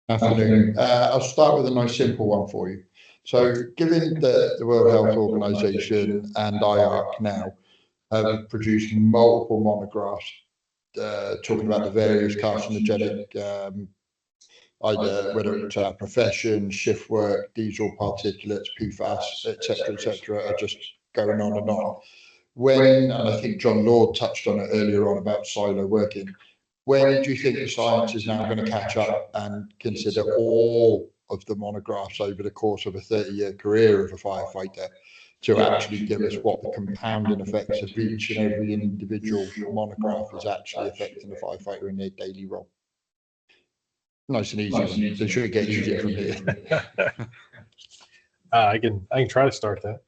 Afternoon. I'll start with a nice simple one for you. So, given that the World Health Organization and IARC now have produced multiple monographs talking about the various carcinogenic, either whether it's our profession, shift work, diesel particulates, PFAS, etc., are just going on and on. When, and I think John Lord touched on it earlier on about silo working, when do you think the science is now going to catch up and consider all of the monographs over the course of a 30-year career of a firefighter to actually give us what the compounding effects of each and every individual monograph is actually affecting the firefighter in their daily role? Nice and easy one. They should get easier from here. I can try to start that.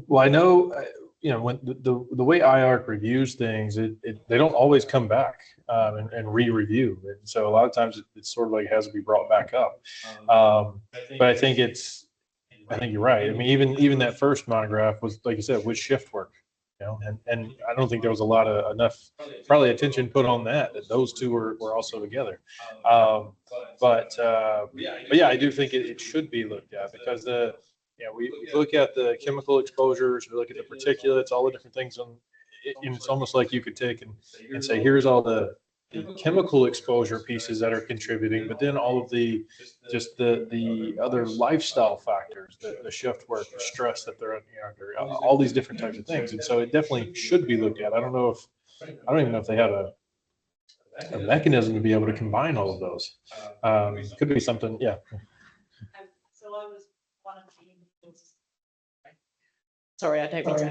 Well, I know, when the way IARC reviews things, they don't always come back and re-review, and so a lot of times it's sort of like it has to be brought back up. But I think you're right. I mean, even that first monograph was, like you said, with shift work, and I don't think there was enough probably attention put on that those two were also together. But yeah, I do think it should be looked at, because we look at the chemical exposures, we look at the particulates, all the different things, and it's almost like you could take and say, here's all the chemical exposure pieces that are contributing, but then all of the other lifestyle factors, the shift work, the stress that they're under, all these different types of things. And so it definitely should be looked at. I don't even know if they have a mechanism to be able to combine all of those. Could be something, yeah. So I was one of the individuals. Sorry, I don't mean to.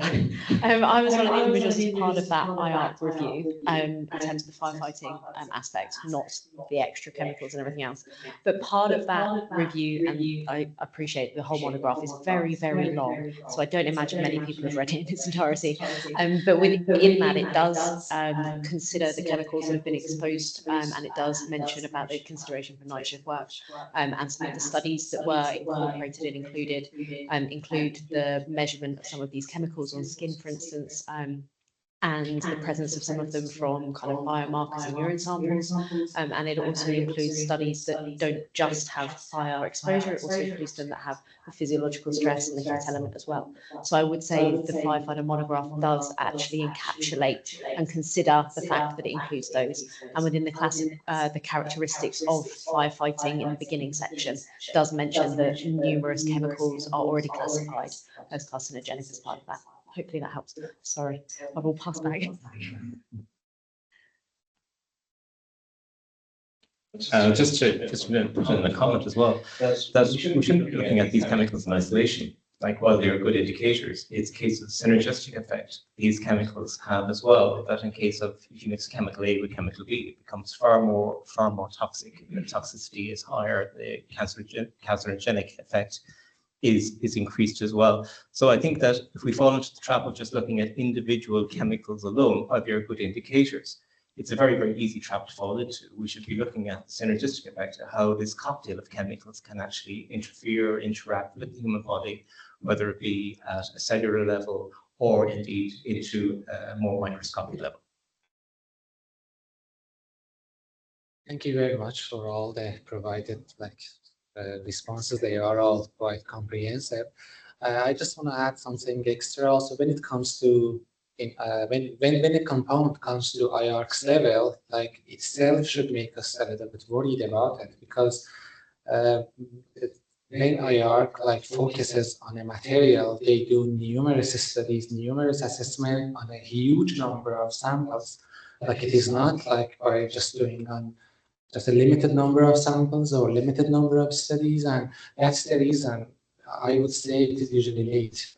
I was one of the individuals as part of that IARC review in terms of the firefighting aspect, not the extra chemicals and everything else. But part of that review, and I appreciate the whole monograph is very, very long, so I don't imagine many people have read it in its entirety. But within that, it does consider the chemicals that have been exposed, and it does mention about the consideration for night shift work, and some of the studies that were incorporated and include the measurement of some of these chemicals on skin, for instance, and the presence of some of them from kind of biomarkers in urine samples. And it also includes studies that don't just have fire exposure, it also includes them that have the physiological stress and the heat element as well. So I would say the firefighter monograph does actually encapsulate and consider the fact that it includes those. And within the class, the characteristics of firefighting in the beginning section does mention that numerous chemicals are already classified as carcinogenic as part of that. Hopefully that helps. Sorry, I will pass back. Just to put in a comment as well, that we shouldn't be looking at these chemicals in isolation. Like, while they are good indicators, it's a case of synergistic effect these chemicals have as well. That in case of, if you mix chemical A with chemical B, it becomes far more toxic. The toxicity is higher. The carcinogenic effect is increased as well. So I think that if we fall into the trap of just looking at individual chemicals alone, while they're good indicators, it's a very, very easy trap to fall into. We should be looking at the synergistic effect of how this cocktail of chemicals can actually interact with the human body, whether it be at a cellular level or indeed into a more microscopic level. Thank you very much for all the provided responses. They are all quite comprehensive. I just want to add something extra also when it comes to when a compound comes to IARC's level, like itself should make us a little bit worried about it, because when IARC focuses on a material, they do numerous studies, numerous assessment on a huge number of samples. Like, it is not like by just doing on just a limited number of samples or limited number of studies, and that's the reason I would say it is usually late.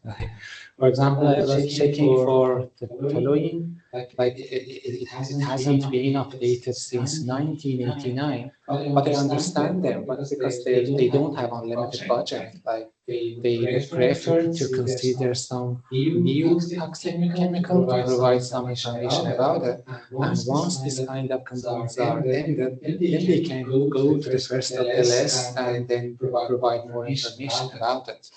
For example, I was checking for the following, it hasn't been updated since 1989, but I understand them, but because they don't have unlimited budget, they prefer to consider some new toxic chemical to provide some information about it. And once this kind of compounds are ended, then they can go to the first of the list and then provide more information about it.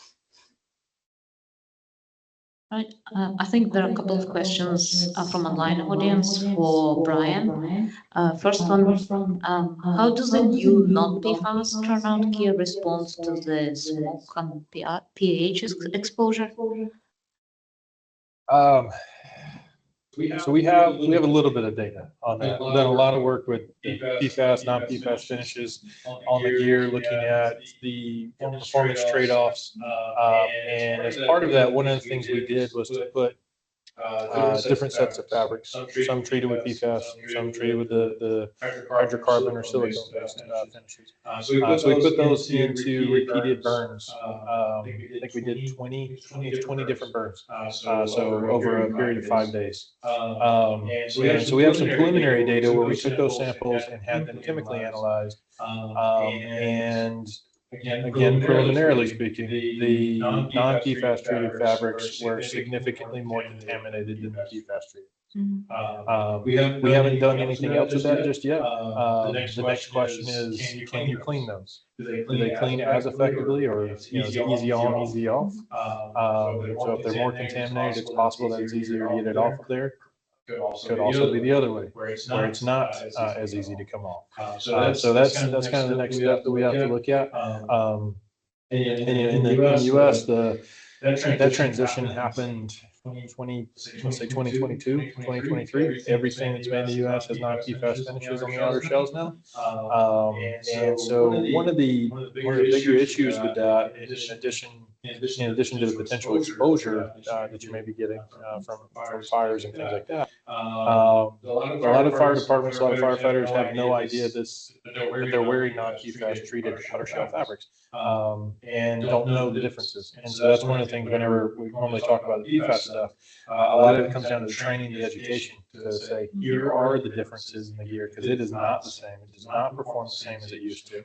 Right. I think there are a couple of questions from online audience for Brian. First one, how does the new non-PFAS turnout gear respond to the smoke and pH exposure? So we have a little bit of data on that. We've done a lot of work with the PFAS, non-PFAS finishes on the gear, looking at the performance trade-offs. And as part of that, one of the things we did was to put different sets of fabrics, some treated with PFAS, some treated with the hydrocarbon or silicone-based finishes. So we put those into repeated burns. I think we did 20 different burns. So over a period of 5 days. And so we have some preliminary data where we took those samples and had them chemically analyzed. And again, preliminarily speaking, the non-PFAS treated fabrics were significantly more contaminated than the PFAS treated. We haven't done anything else with that just yet. The next question is, can you clean those? Do they clean as effectively, or is it easy on, easy off? So if they're more contaminated, it's possible that it's easier to get it off of there. Could also be the other way, where it's not as easy to come off. So that's kind of the next step that we have to look at. And in the U.S., that transition happened 2022, 2023. Everything that's made in the U.S. has non-PFAS finishes on the outer shells now. And so one of the bigger issues with that, in addition to the potential exposure that you may be getting from fires and things like that, a lot of fire departments, a lot of firefighters have no idea that they're wearing non-PFAS treated outer shell fabrics and don't know the differences. And so that's one of the things whenever we normally talk about the PFAS stuff, a lot of it comes down to training, the education, to say, here are the differences in the gear, because it is not the same. It does not perform the same as it used to.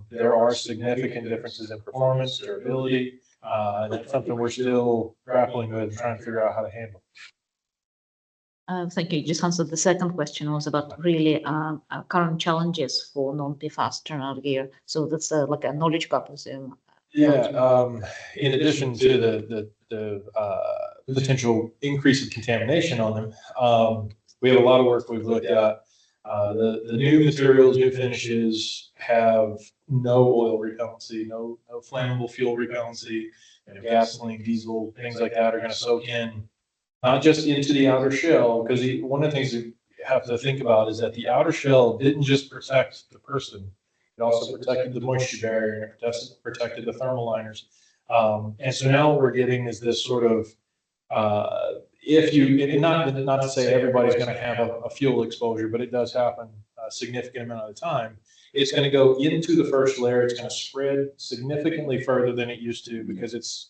There are significant differences in performance, durability, and that's something we're still grappling with and trying to figure out how to handle. Thank you. You just answered the second question, was about really current challenges for non-PFAS turnout gear. So that's like a knowledge gap, I assume. Yeah. In addition to the potential increase of contamination on them, we have a lot of work we've looked at. The new materials, new finishes have no oil repellency, no flammable fuel repellency. Gasoline, diesel, things like that are going to soak in, not just into the outer shell, because one of the things you have to think about is that the outer shell didn't just protect the person. It also protected the moisture barrier, and it protected the thermal liners. And so now what we're getting is this sort of, not to say everybody's going to have a fuel exposure, but it does happen a significant amount of the time. It's going to go into the first layer. It's going to spread significantly further than it used to, because it's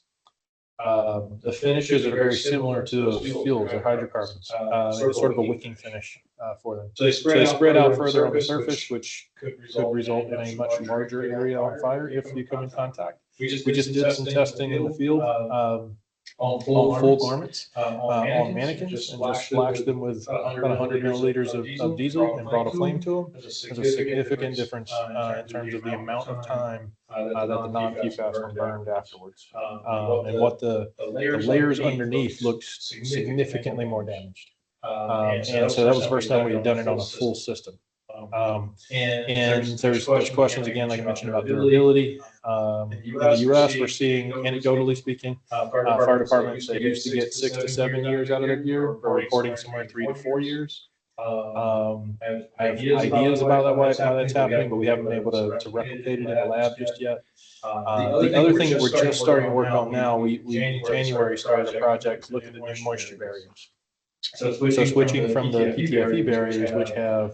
the finishes are very similar to those fuels or hydrocarbons. It's sort of a wicking finish for them. So they spread out further on the surface, which could result in a much larger area on fire if you come in contact. We just did some testing in the field on full garments, on mannequins, and just splashed them with about 100 milliliters of diesel and brought a flame to them. There's a significant difference in terms of the amount of time that the non-PFAS were burned afterwards, and what the layers underneath looked significantly more damaged. And so that was the first time we had done it on a full system. And there's questions again, like I mentioned, about durability. In the U.S., we're seeing, anecdotally speaking, fire departments that used to get 6 to 7 years out of their gear are reporting somewhere 3 to 4 years. I have ideas about why that's happening, but we haven't been able to replicate it in a lab just yet. The other thing that we're just starting to work on now, we in January started a project to look at the new moisture barriers. So switching from the PTFE barriers, which are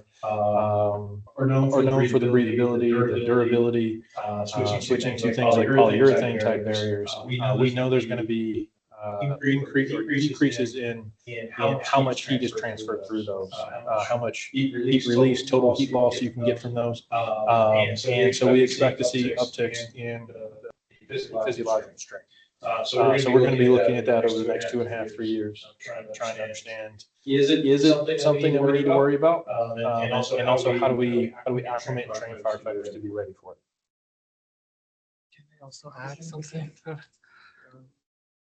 known for the breathability, the durability, switching to things like polyurethane type barriers, we know there's going to be decreases in how much heat is transferred through those, how much heat release, total heat loss you can get from those. And so we expect to see upticks in the physiological strength. So we're going to be looking at that over the next 2.5, 3 years, trying to understand, is it something that we need to worry about? And also how do we acclimate and train firefighters to be ready for it? Can I also add something?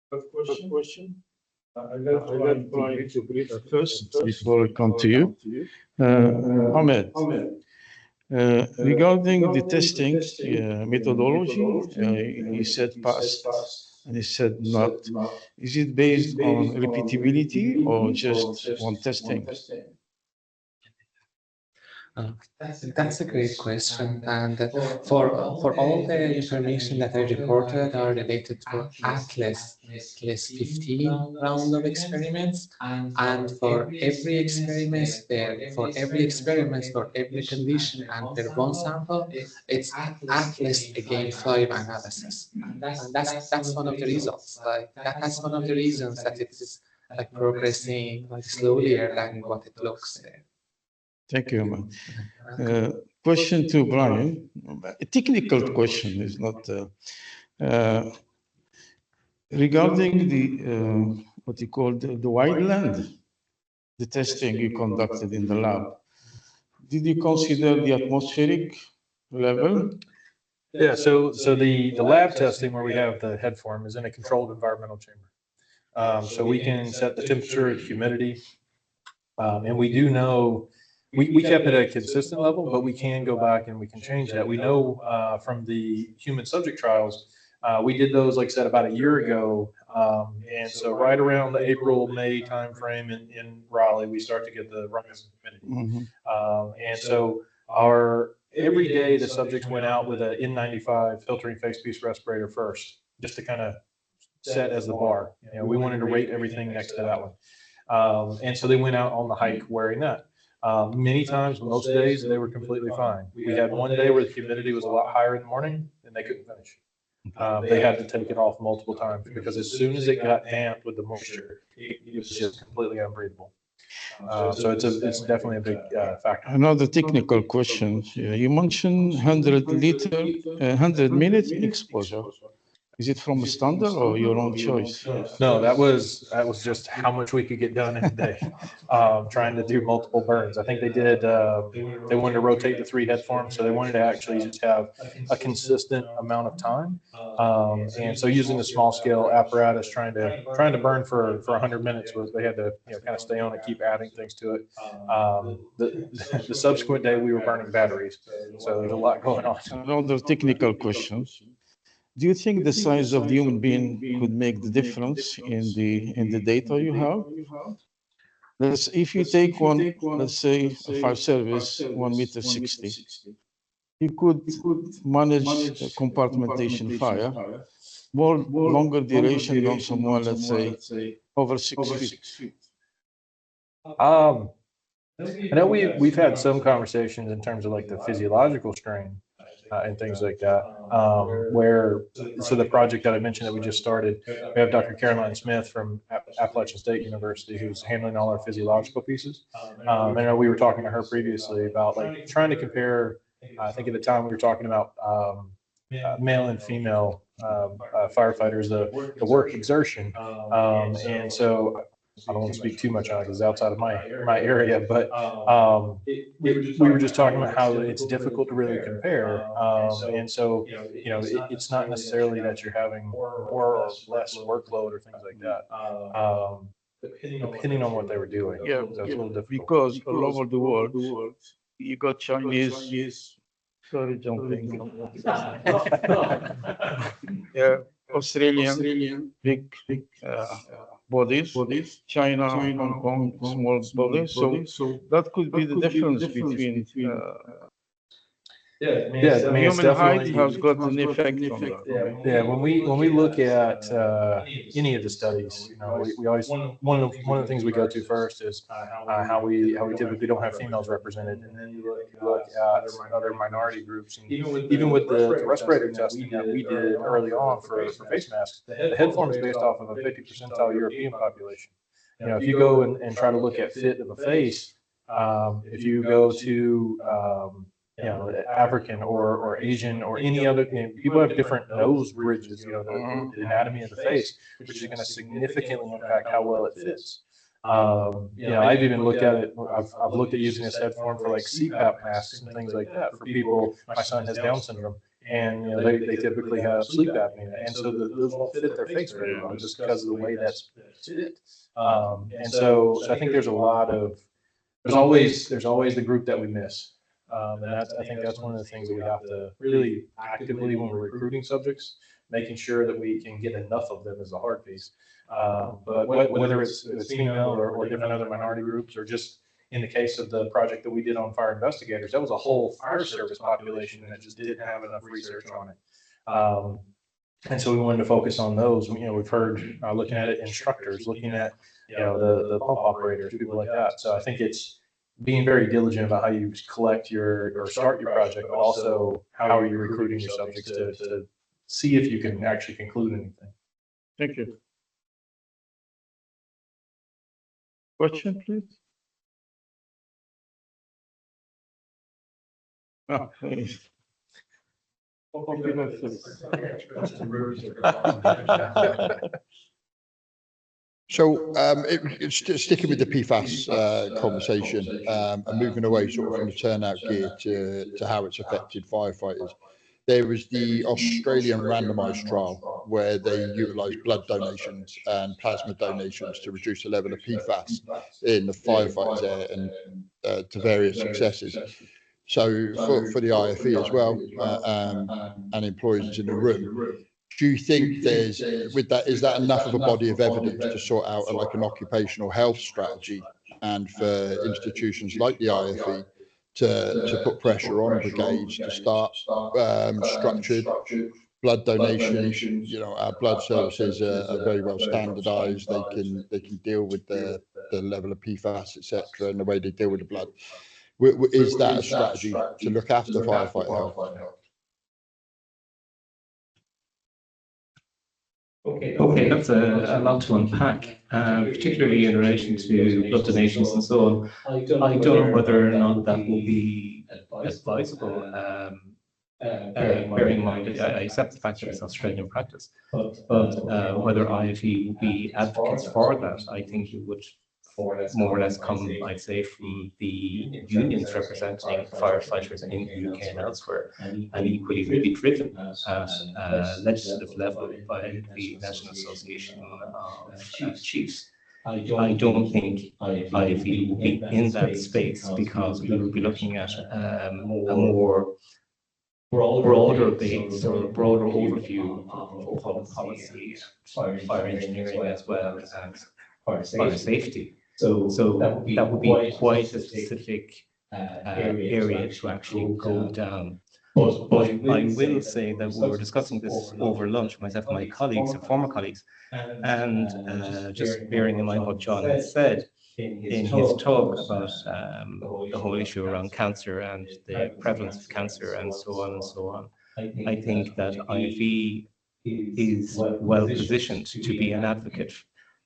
question. I got Brian to greet first before I come to you. Ahmed, regarding the testing methodology, he said passed and he said not. Is it based on repeatability or just one testing? That's a great question. And for all the information that I reported are related to at least 15 round of experiments. And for every experiment, for every condition and per one sample, it's at least again 5 analysis. And that's one of the results. Like that's one of the reasons that it is like progressing like slowlier than what it looks there. Thank you, Ahmed. Question to Brian. A technical question is not regarding the what you call the wide land, the testing you conducted in the lab. Did you consider the atmospheric level? Yeah, so the lab testing where we have the head form is in a controlled environmental chamber. So we can set the temperature, the humidity, and we do know we kept it at a consistent level, but we can go back and we can change that. We know from the human subject trials, we did those, like I said, about a year ago. And so right around the April, May timeframe in Raleigh, we start to get the rise in humidity. And so every day the subjects went out with an N95 filtering face piece respirator first, just to kind of set as the bar. We wanted to rate everything next to that one. And so they went out on the hike wearing that. Many times, most days, they were completely fine. We had one day where the humidity was a lot higher in the morning and they couldn't finish. They had to take it off multiple times because as soon as it got damp with the moisture, it was just completely unbreathable. So it's definitely a big factor. Another technical question. You mentioned 100 minute exposure. Is it from a standard or your own choice? No, that was just how much we could get done in a day, trying to do multiple burns. I think they wanted to rotate the 3 head forms, so they wanted to actually just have a consistent amount of time. And so using the small scale apparatus, trying to burn for 100 minutes was they had to kind of stay on it, keep adding things to it. The subsequent day we were burning batteries, so there's a lot going on. Another technical questions. Do you think the size of the human being could make the difference in the data you have? If you take one, let's say, 5 service, 1 meter 60, you could manage compartmentation fire, longer duration than someone, let's say, over 6 feet. I know we've had some conversations in terms of like the physiological strain. And things like that, so the project that I mentioned that we just started, we have Dr. Caroline Smith from Appalachian State University who's handling all our physiological pieces. I know we were talking to her previously about like trying to compare, I think at the time we were talking about male and female firefighters, the work exertion. And so I don't want to speak too much on it because it's outside of my area, but we were just talking about how it's difficult to really compare. And so, it's not necessarily that you're having more or less workload or things like that, depending on what they were doing. Yeah, so it's a little difficult. Because all over the world, you got Chinese, sorry, jumping. Yeah, Australian, big bodies, China, Hong Kong, small bodies. So that could be the difference between. Human height has got an effect on that. Yeah, when we look at any of the studies, we always one of the things we go to first is how we typically don't have females represented, and then you look at other minority groups, and even with the respirator testing that we did early on for face masks, the head form is based off of a 50 percentile European population. If you go and try to look at fit of a face, if you go to African or Asian or any other, people have different nose bridges, the anatomy of the face, which is going to significantly impact how well it fits. I've even looked at it. I've looked at using this head form for like CPAP masks and things like that for people. My son has Down syndrome, and they typically have sleep apnea, and so those won't fit their face very well just because of the way that's fit. And so I think there's a lot of there's always the group that we miss. And I think that's one of the things that we have to really actively, when we're recruiting subjects, making sure that we can get enough of them is the hard piece. But whether it's female or different other minority groups, or just in the case of the project that we did on fire investigators, that was a whole fire service population that just didn't have enough research on it. And so we wanted to focus on those. We've heard looking at it, instructors, looking at the pump operators, people like that. So I think it's being very diligent about how you collect or start your project, but also how are you recruiting your subjects to see if you can actually conclude anything. Thank you. Question, please. Oh, please. So it's sticking with the PFAS conversation and moving away sort of from the turnout gear to how it's affected firefighters. There was the Australian randomised trial where they utilised blood donations and plasma donations to reduce the level of PFAS in the firefighters there, and to various successes. So for the IFE as well, and employees in the room, do you think is that enough of a body of evidence to sort out an occupational health strategy, and for institutions like the IFE to put pressure on brigades to start structured blood donations? Our blood services are very well standardised. They can deal with the level of PFAS, etc., and the way they deal with the blood. Is that a strategy to look after firefighter health? Okay, that's a lot to unpack, particularly in relation to blood donations and so on. I don't know whether or not that will be advisable. Bearing in mind, I accept the fact that it's Australian practice, but whether IFE will be advocates for that, I think it would more or less come, I'd say, from the unions representing firefighters in the UK and elsewhere, and equally will be driven at legislative level by the National Association of Chiefs. I don't think IFE will be in that space, because we will be looking at a more broader base or a broader overview of public policy, fire engineering, as well as fire safety. So that would be quite a specific area to actually go down. But I will say that we were discussing this over lunch, myself and my colleagues, and former colleagues, and just bearing in mind what John had said in his talk about the whole issue around cancer and the prevalence of cancer and so on and so on. I think that IFE is well positioned to be an advocate,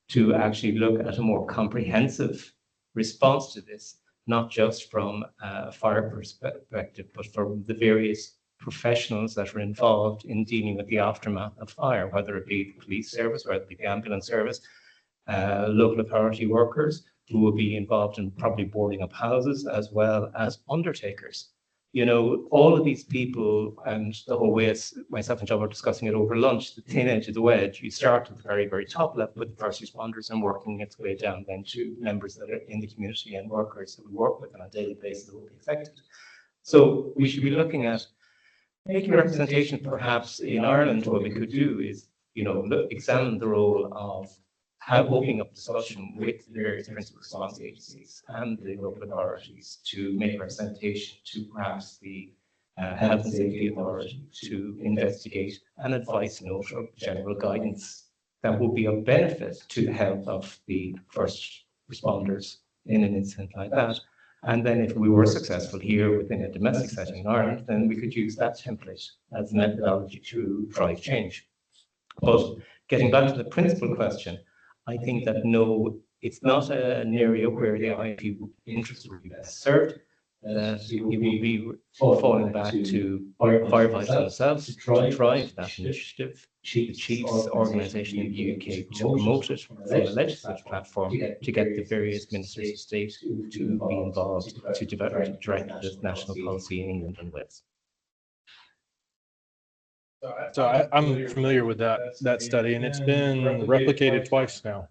to actually look at a more comprehensive response to this, not just from a fire perspective, but from the various professionals that are involved in dealing with the aftermath of fire, whether it be the police service, whether it be the ambulance service, local authority workers who will be involved in probably boarding up houses, as well as undertakers. All of these people, and the whole way myself and John were discussing it over lunch, the thin edge of the wedge, you start at the very, very top level with the first responders and working its way down then to members that are in the community and workers that we work with on a daily basis that will be affected. So we should be looking at making representation. Perhaps in Ireland, what we could do is, examine the role of opening up discussion with the various principal response agencies and the local authorities to make representation to perhaps the Health and Safety Authority to investigate and advise note of general guidance that will be of benefit to the health of the first responders in an incident like that. And then if we were successful here within a domestic setting in Ireland, then we could use that template as a methodology to drive change. But getting back to the principal question, I think that no, it's not an area where the IFE interest will be best served, that it will be falling back to firefighters themselves to drive that initiative. The Chiefs organisation in the UK to promote it from a legislative platform, to get the various ministers of state to be involved to direct this national policy in England and Wales. So I'm familiar with that study, and it's been replicated twice now.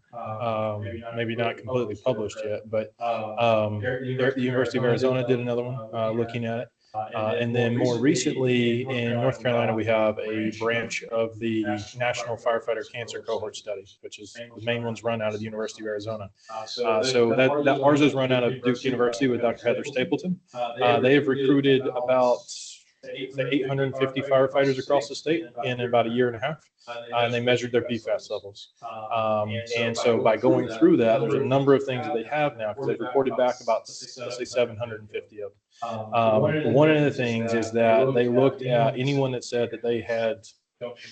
Maybe not completely published yet, but the University of Arizona did another one looking at it. And then more recently in North Carolina, we have a branch of the National Firefighter Cancer Cohort Study, which is the main one's run out of the University of Arizona. So that ours is run out of Duke University with Dr. Heather Stapleton. They have recruited about 850 firefighters across the state in about a year and a half, and they measured their PFAS levels. And so by going through that, there's a number of things that they have now, because they've reported back about, let's say, 750 of them. One of the things is that they looked at anyone that said that they had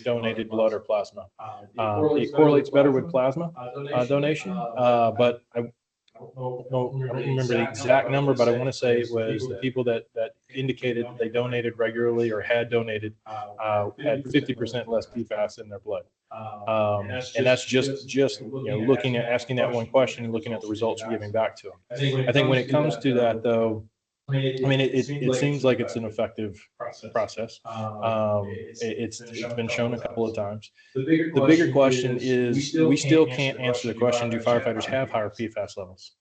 donated blood or plasma. It correlates better with plasma donation, but I don't remember the exact number, but I want to say it was the people that indicated that they donated regularly or had donated had 50% less PFAS in their blood. And that's just looking at asking that one question and looking at the results you're giving back to them. I think when it comes to that, though, I mean, it seems like it's an effective process. It's been shown a couple of times. The bigger question is, we still can't answer the question, do firefighters have higher PFAS levels?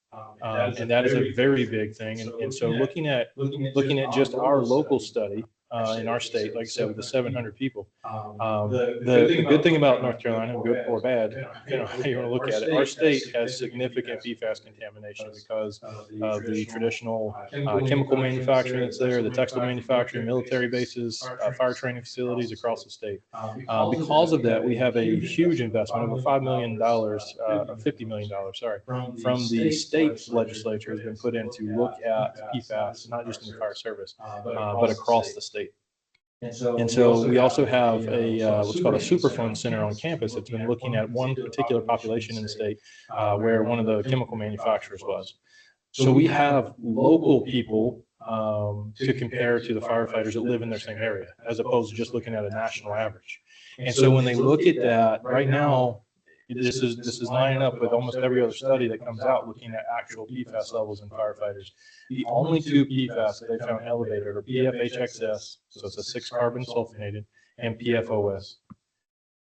And that is a very big thing. And so looking at just our local study in our state, like I said, with the 700 people, the good thing about North Carolina, good or bad, how you want to look at it, our state has significant PFAS contamination because of the traditional chemical manufacturing that's there, the textile manufacturing, military bases, fire training facilities across the state. Because of that, we have a huge investment, over $5 million, $50 million, sorry, from the state legislature has been put in to look at PFAS, not just in the fire service, but across the state. And so we also have a what's called a Superfund center on campus that's been looking at one particular population in the state where one of the chemical manufacturers was. So we have local people to compare to the firefighters that live in their same area, as opposed to just looking at a national average. And so when they look at that right now, this is lining up with almost every other study that comes out looking at actual PFAS levels in firefighters. The only two PFAS that they found elevated are PFHXS, so it's a 6-carbon sulfonated, and PFOS.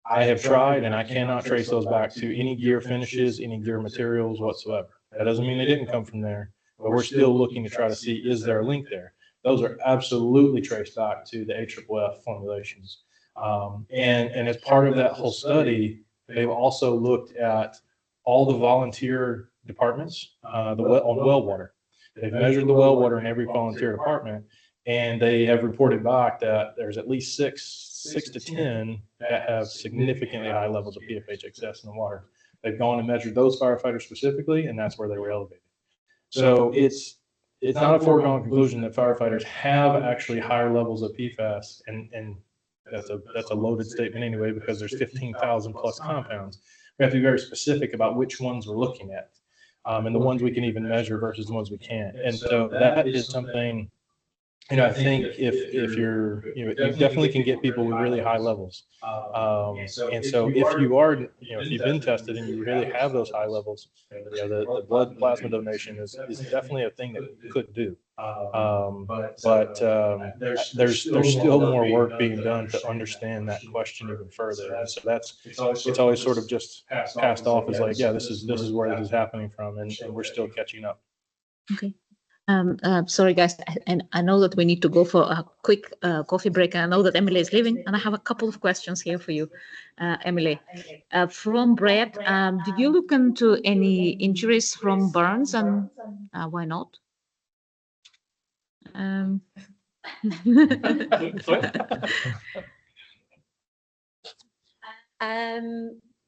I have tried, and I cannot trace those back to any gear finishes, any gear materials whatsoever. That doesn't mean they didn't come from there, but we're still looking to try to see, is there a link there? Those are absolutely traced back to the AFFF formulations. And as part of that whole study, they've also looked at all the volunteer departments on well water. They've measured the well water in every volunteer department, and they have reported back that there's at least six to 10 that have significantly high levels of PFHXS in the water. They've gone and measured those firefighters specifically, and that's where they were elevated. So it's not a foregone conclusion that firefighters have actually higher levels of PFAS, and that's a loaded statement anyway, because there's 15,000 plus compounds. We have to be very specific about which ones we're looking at, and the ones we can even measure versus the ones we can't. And so that is something, I think if you're, you definitely can get people with really high levels. And so if you are, if you've been tested and you really have those high levels, the blood plasma donation is definitely a thing that you could do. But there's still more work being done to understand that question even further. And so it's always sort of just passed off as like, yeah, this is where this is happening from, and we're still catching up. Okay. Sorry, guys, and I know that we need to go for a quick coffee break. And I know that Emily is leaving, and I have a couple of questions here for you, Emily. From Brad, did you look into any injuries from burns, and why not?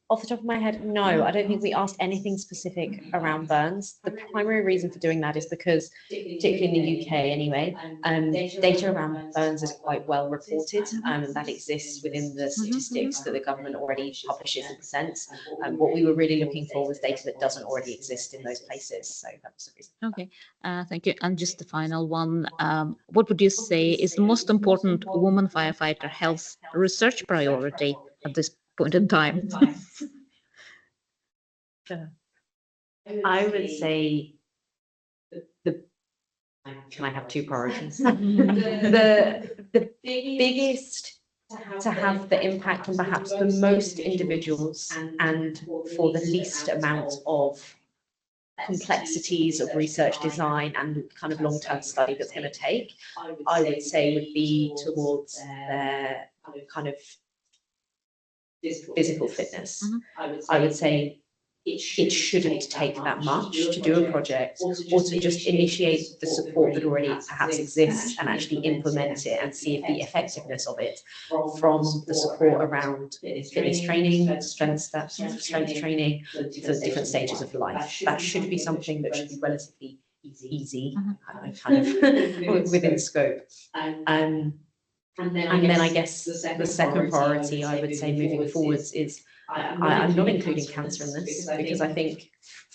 Off the top of my head, no, I don't think we asked anything specific around burns. The primary reason for doing that is because, particularly in the UK anyway, data around burns is quite well reported, and that exists within the statistics that the government already publishes and presents. What we were really looking for was data that doesn't already exist in those places. So that was the reason. Okay, thank you. And just the final one, what would you say is the most important woman firefighter health research priority at this point in time? I would say can I have two priorities? The biggest to have the impact on perhaps the most individuals and for the least amount of complexities of research design and kind of long-term study that's going to take, I would say would be towards their kind of physical fitness. I would say it shouldn't take that much to do a project or to just initiate the support that already perhaps exists and actually implement it and see if the effectiveness of it from the support around fitness training, strength training, the different stages of life. That should be something that should be relatively easy, kind of within scope. And then I guess the second priority I would say moving forwards is I'm not including cancer in this because I think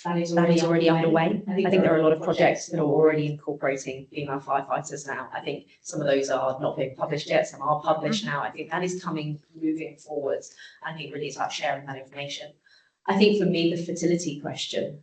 that is already underway. I think there are a lot of projects that are already incorporating female firefighters now. I think some of those are not being published yet, some are published now. I think that is moving forwards. I think really it's about sharing that information. I think for me, the fertility question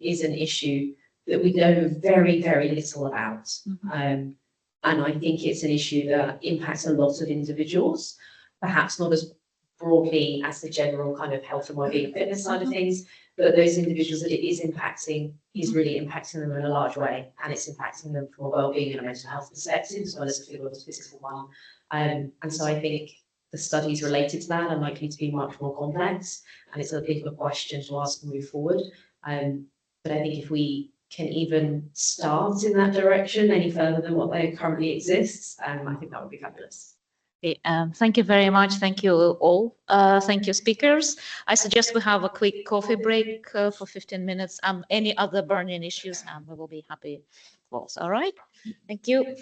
is an issue that we know very, very little about. And I think it's an issue that impacts a lot of individuals, perhaps not as broadly as the general kind of health and wellbeing and fitness side of things, but those individuals that it is impacting is really impacting them in a large way, and it's impacting them from a wellbeing and a mental health perspective as well as a physical one. And so I think the studies related to that are likely to be much more complex, and it's a bit of a question to ask and move forward. But I think if we can even start in that direction any further than what there currently exists, I think that would be fabulous. Okay, thank you very much. Thank you all. Thank you, speakers. I suggest we have a quick coffee break for 15 minutes. Any other burning issues, we will be happy to close. All right. Thank you.